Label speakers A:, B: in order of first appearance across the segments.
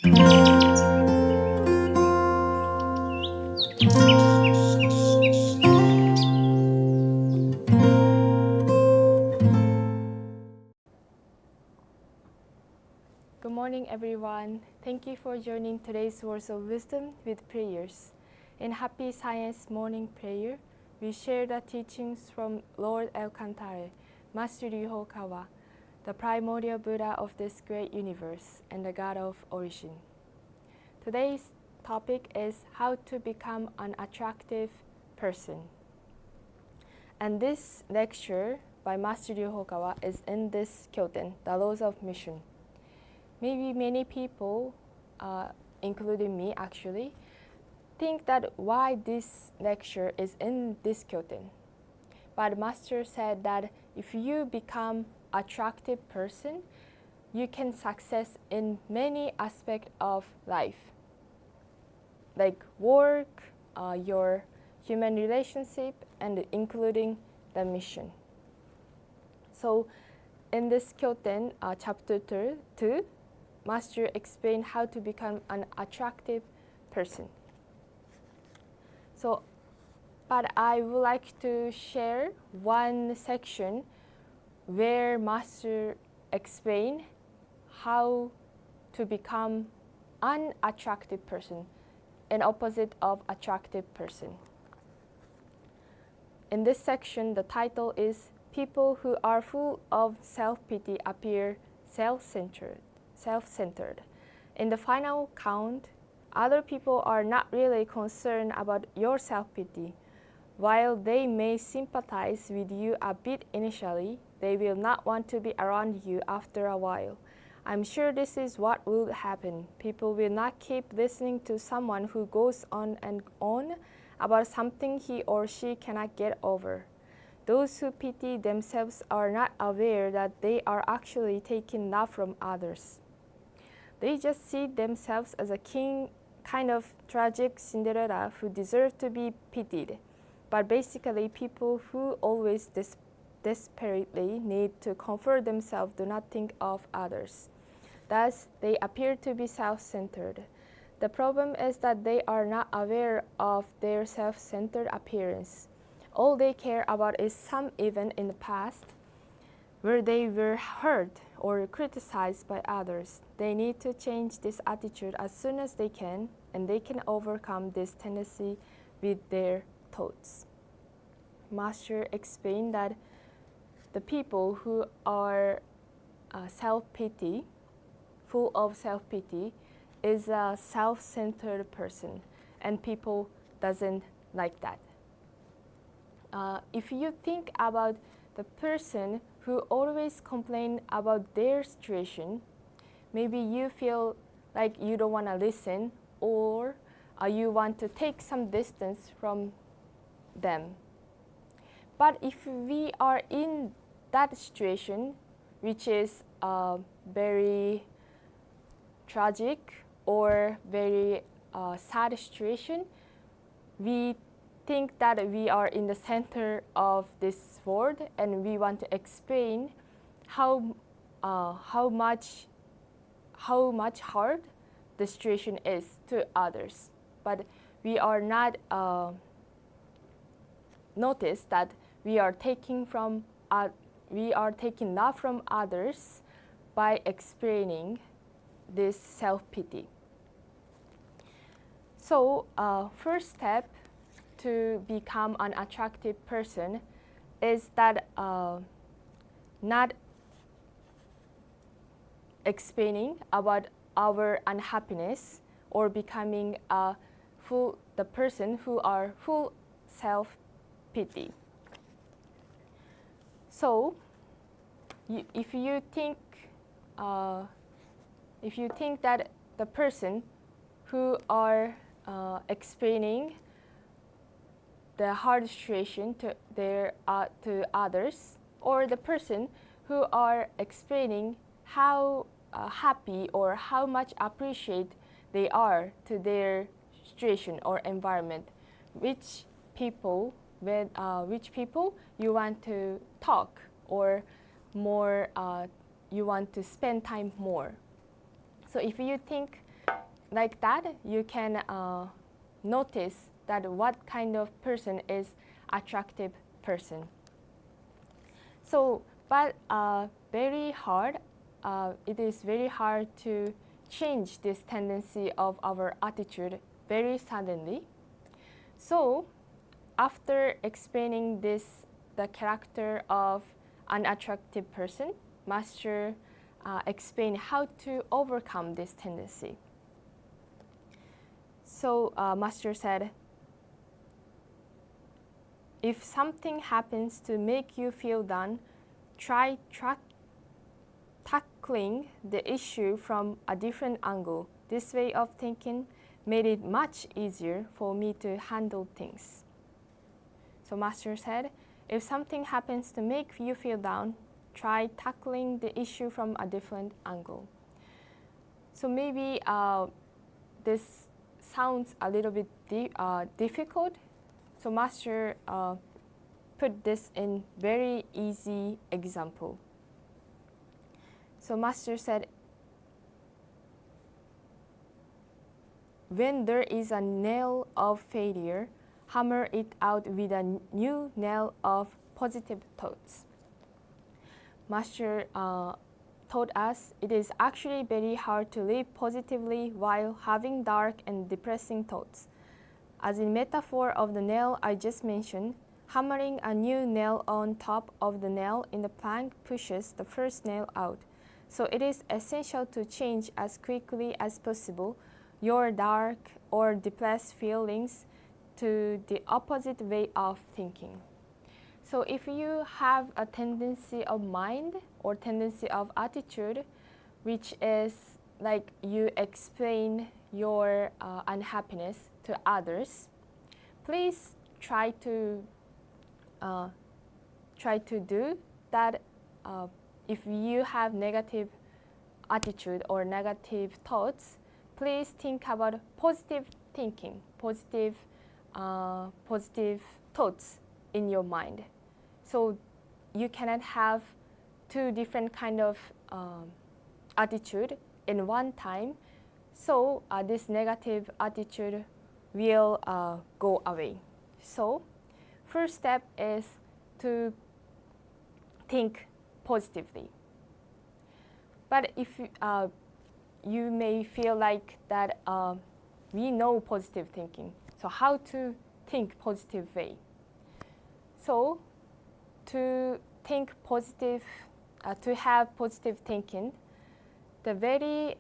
A: Good morning, everyone. Thank you for joining today's Words of Wisdom with prayers. In Happy Science Morning Prayer, we share the teachings from Lord Elkantare, Master Ryuhokawa, the primordial Buddha of this great universe and the God of origin. Today's topic is how to become an attractive person. And this lecture by Master Ryuhokawa is in this Kyoten, The Laws of Mission. Maybe many people, including me actually, think that why this lecture is in this Kyoten. But Master said that if you become attractive person, you can success in many aspects of life, like work, your human relationship, and including the mission. So in this Kyoten, chapter 2, Master explained how to become an attractive person. So, but I would like to share one section where Master explained how to become an attractive person, an opposite of attractive person. In this section, the title is People Who Are Full of Self-Pity Appear Self-Centered. In the final count, other people are not really concerned about your self-pity. While they may sympathize with you a bit initially, they will not want to be around you after a while. I'm sure this is what will happen. People will not keep listening to someone who goes on and on about something he or she cannot get over. Those who pity themselves are not aware that they are actually taking love from others. They just see themselves as a kind of tragic Cinderella who deserve to be pitied. But basically, people who always desperately need to comfort themselves do not think of others. Thus, they appear to be self-centered. The problem is that they are not aware of their self-centered appearance. All they care about is some event in the past where they were hurt or criticized by others. They need to change this attitude as soon as they can, and they can overcome this tendency with their thoughts. Master explained that the people who are self-pity, full of self-pity, is a self-centered person, and people doesn't like that. If you think about the person who always complain about their situation, maybe you feel like you don't want to listen, or you want to take some distance from them. But if we are in that situation, which is very tragic or very sad situation, we think that we are in the center of this world, and we want to explain how much hard the situation is to others. But we are not notice that we are taking love from others by explaining this self-pity. So, first step to become an attractive person is that not explaining about our unhappiness or becoming the person who are full self-pity. So, if you think that the person who are explaining the hard situation to others, or the person who are explaining how happy or how much appreciate they are to their situation or environment, which people you want to talk, or more you want to spend time more. So if you think like that, you can notice that what kind of person is attractive person. So, but very hard. It is very hard to change this tendency of our attitude very suddenly. So, after explaining this, the character of an attractive person, Master explained how to overcome this tendency. So Master said, if something happens to make you feel down, try tackling the issue from a different angle. This way of thinking made it much easier for me to handle things. So Master said, if something happens to make you feel down, try tackling the issue from a different angle. So maybe this sounds a little bit difficult. So Master put this in very easy example. So Master said, when there is a nail of failure, hammer it out with a new nail of positive thoughts. Master taught us it is actually very hard to live positively while having dark and depressing thoughts. As in metaphor of the nail I just mentioned, hammering a new nail on top of the nail in the plank pushes the first nail out. So it is essential to change as quickly as possible your dark or depressed feelings to the opposite way of thinking. So if you have a tendency of mind or tendency of attitude, which is like you explain your unhappiness to others, please try to do that. If you have negative attitude or negative thoughts, please think about positive thinking, positive thoughts in your mind. So you cannot have two different kind of attitude in one time. So this negative attitude will go away. So first step is to think positively. But if you may feel like that we know positive thinking, so how to think positive way? So to think positive, to have positive thinking, the very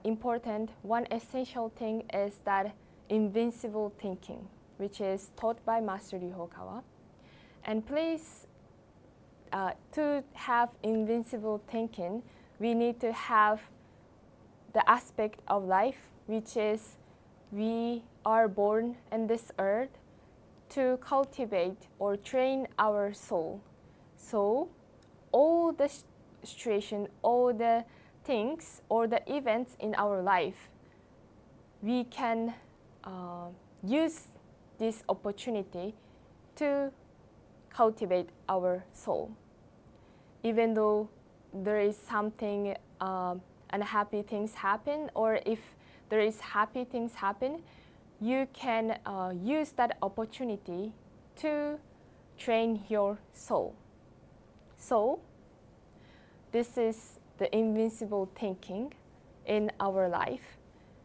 A: important one essential thing is that invincible thinking, which is taught by Master Ryuhokawa. And please, to have invincible thinking, we need to have the aspect of life, which is we are born in this earth to cultivate or train our soul. So all the situation, all the things or the events in our life, we can use this opportunity to cultivate our soul. Even though there is something unhappy things happen, or if there is happy things happen, you can use that opportunity to train your soul. So this is the invincible thinking in our life.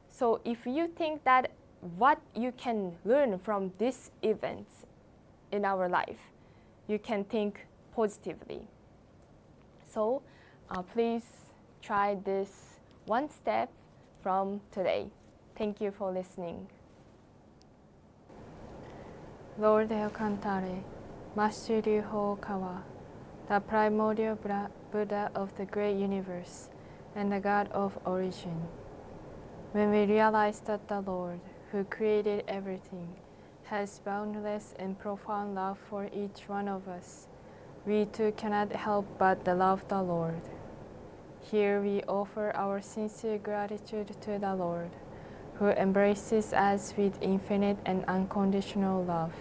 A: So if you think that what you can learn from these events in our life, you can think positively. So please try this one step from today. Thank you for listening. Lord Del Cantare, Master Ryuhokawa, the primordial Buddha of the great universe and the God of origin. When we realize that the Lord, who created everything, has boundless and profound love for each one of us, we too cannot help but love the Lord. Here we offer our sincere gratitude to the Lord, who embraces us with infinite and unconditional love.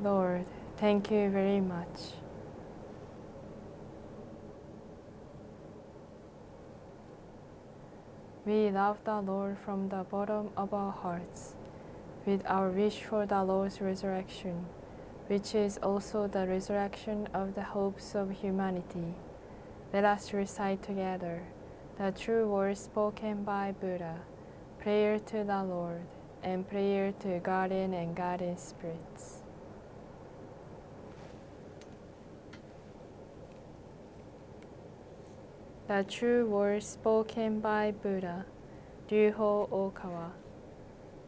A: Lord, thank you very much. We love the Lord from the bottom of our hearts, with our wish for the Lord's resurrection, which is also the resurrection of the hopes of humanity. Let us recite together the true words spoken by Buddha, prayer to the Lord, and prayer to guardian and guardian spirits. The true words spoken by Buddha, Ryuho Okawa.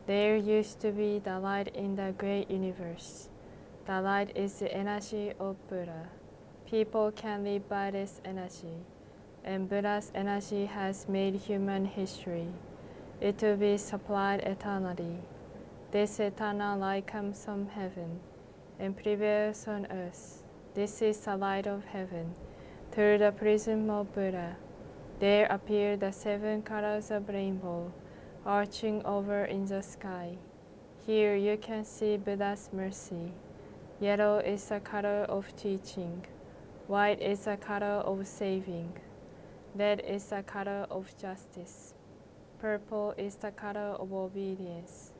A: There used to be the light in the great universe. The light is the energy of Buddha. People can live by this energy, and Buddha's energy has made human history. It will be supplied eternally. This eternal light comes from heaven and prevails on earth. This is the light of heaven. Through the prism of Buddha, there appear the 7 colors of rainbow, arching over in the sky. Here you can see Buddha's mercy. Yellow is the color of teaching. White is the color of saving. Red is the color of justice. Purple is the color of obedience.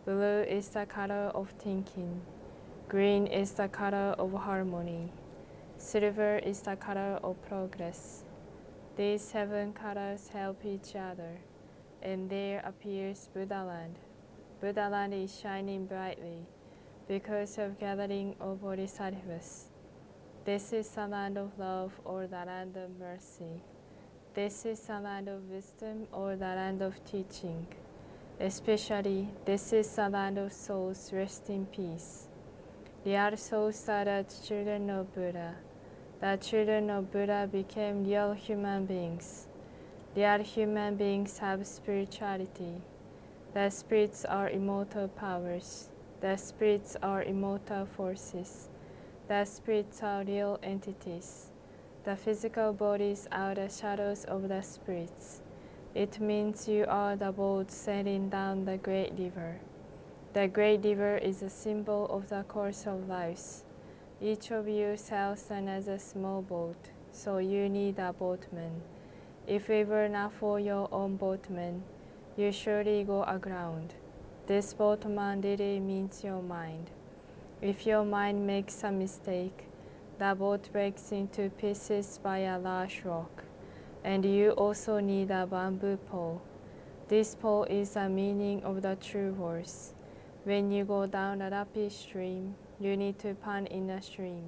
A: Blue is the color of thinking. Green is the color of harmony. Silver is the color of progress. These 7 colors help each other, and there appears Buddhaland. Buddhaland is shining brightly because of gathering of bodhisattvas. This is the land of love, or the land of mercy. This is the land of wisdom, or the land of teaching. Especially, this is the land of souls rest in peace. Real souls are the children of Buddha. The children of Buddha became real human beings. Real human beings have spirituality. The spirits are immortal powers. The spirits are immortal forces. The spirits are real entities. The physical bodies are the shadows of the spirits. It means you are the boat sailing down the great river. The great river is a symbol of the course of life. Each of you sails another small boat, so you need a boatman. If it were not for your own boatman, you surely go aground. This boatman really means your mind. If your mind makes a mistake, the boat breaks into pieces by a large rock, and you also need a bamboo pole. This pole is the meaning of the true words. When you go down a rapid stream, you need to pond in the stream.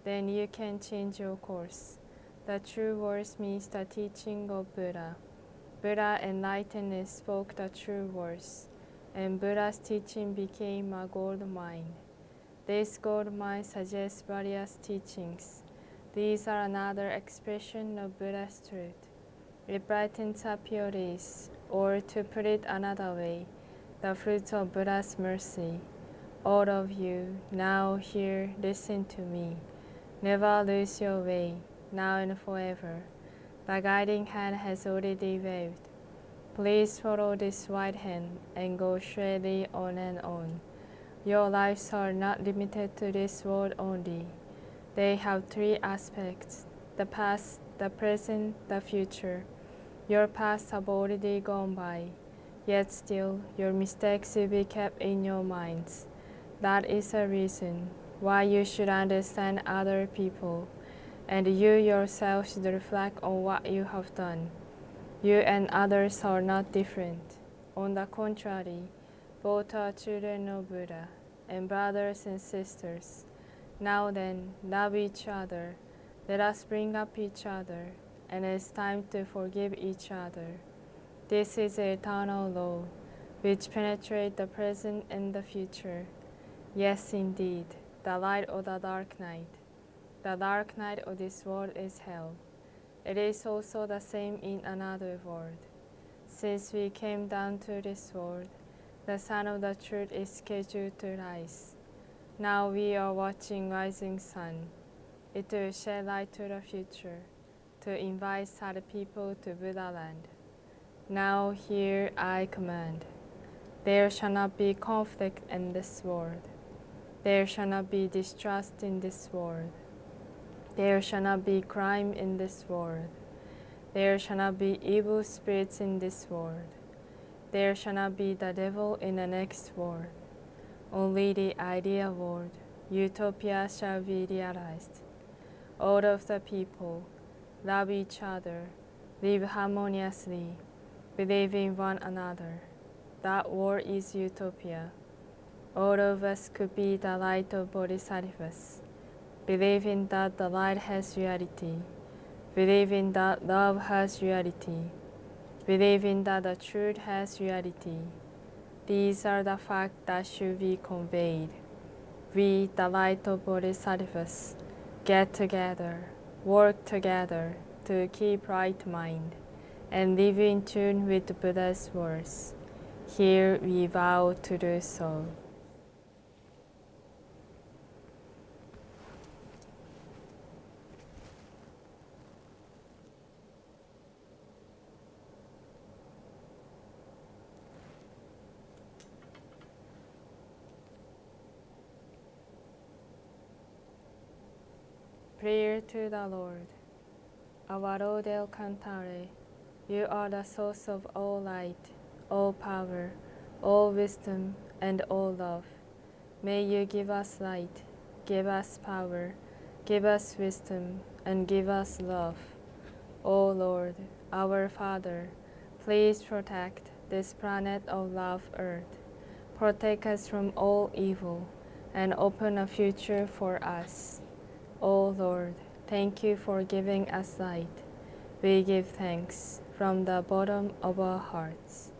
A: Then you can change your course. The true words means the teaching of Buddha. Buddha enlightened and spoke the true words, and Buddha's teaching became a gold mine. This gold mine suggests various teachings. These are another expression of Buddha's truth. It brightens up your days, or to put it another way, the fruits of Buddha's mercy. All of you, now here, listen to me. Never lose your way, now and forever. The guiding hand has already waved. Please follow this white hand and go steadily on and on. Your lives are not limited to this world only. They have 3 aspects: the past, the present, the future. Your past have already gone by, yet still your mistakes will be kept in your minds. That is a reason why you should understand other people, and you yourself should reflect on what you have done. You and others are not different. On the contrary, both are children of Buddha and brothers and sisters. Now then, love each other. Let us bring up each other, and it's time to forgive each other. This is the eternal law, which penetrates the present and the future. Yes, indeed, the light of the dark night. The dark night of this world is hell. It is also the same in another world. Since we came down to this world, the sun of the truth is scheduled to rise. Now we are watching rising sun. It will shed light to the future, to invite sad people to Buddha land. Now here I command. There shall not be conflict in this world. There shall not be distrust in this world. There shall not be crime in this world. There shall not be evil spirits in this world. There shall not be the devil in the next world. Only the ideal world, utopia, shall be realized. All of the people love each other, live harmoniously, believe in one another. That world is utopia. All of us could be the light of Bodhisattvas. Believe in that the light has reality. Believe in that love has reality. Believe in that the truth has reality. These are the facts that should be conveyed. We, the light of Bodhisattvas, get together, work together to keep right mind, and live in tune with Buddha's words. Here we vow to do so. Prayer to the Lord. Our Lord El Cantare, you are the source of all light, all power, all wisdom, and all love. May you give us light, give us power, give us wisdom, and give us love. O Lord, our Father, please protect this planet of love, Earth. Protect us from all evil, and open a future for us. O Lord, thank you for giving us light. We give thanks from the bottom of our hearts.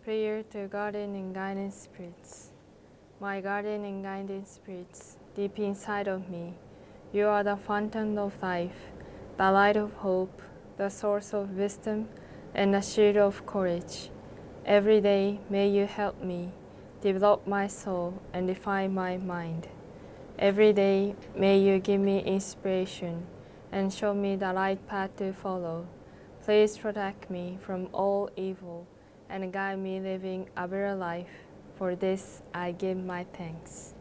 A: Prayer to guardian and guiding spirits. My guardian and guiding spirits, deep inside of me, you are the fountain of life, the light of hope, the source of wisdom, and the shield of courage. Every day may you help me develop my soul and refine my mind. Every day may you give me inspiration and show me the right path to follow. Please protect me from all evil and guide me living a better life. For this I give my thanks.